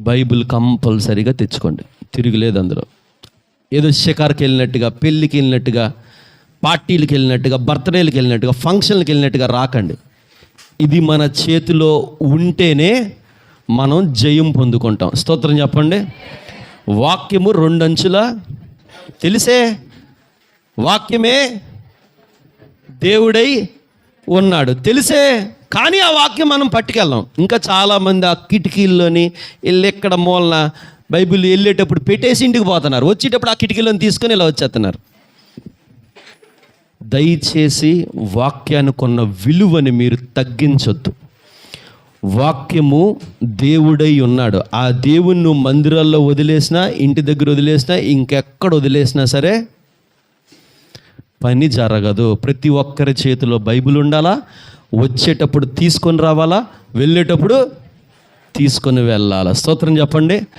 Bible కంపల్సరీగా తెచ్చుకోండి, తిరుగులేదు అందులో. ఏదో షికార్కి వెళ్ళినట్టుగా, పెళ్ళికి వెళ్ళినట్టుగా, పార్టీలకు వెళ్ళినట్టుగా, బర్త్డేలకు వెళ్ళినట్టుగా, ఫంక్షన్లకు వెళ్ళినట్టుగా రాకండి. ఇది మన చేతిలో ఉంటేనే మనం జయం పొందుకుంటాం. స్తోత్రం చెప్పండి. వాక్యము 2 అంచుల తెలిసే, వాక్యమే దేవుడై ఉన్నాడు తెలిసే, కానీ ఆ వాక్యం మనం పట్టుకెళ్ళాం. ఇంకా చాలామంది ఆ కిటికీల్లోని వెళ్ళి ఎక్కడ మూలన బైబిల్ వెళ్ళేటప్పుడు పెట్టేసి ఇంటికి పోతున్నారు, వచ్చేటప్పుడు ఆ కిటికీలను తీసుకొని ఇలా వచ్చేస్తున్నారు. దయచేసి వాక్యానికి ఉన్న విలువని మీరు తగ్గించొద్దు. వాక్యము దేవుడై ఉన్నాడు. ఆ దేవుని నువ్వు మందిరాల్లో వదిలేసినా, ఇంటి దగ్గర వదిలేసినా, ఇంకెక్కడ వదిలేసినా సరే పని జరగదు. ప్రతి ఒక్కరి చేతిలో బైబిల్ ఉండాలా, వచ్చేటప్పుడు తీసుకొని రావాలా, వెళ్ళేటప్పుడు తీసుకొని వెళ్ళాలా. స్తోత్రం చెప్పండి.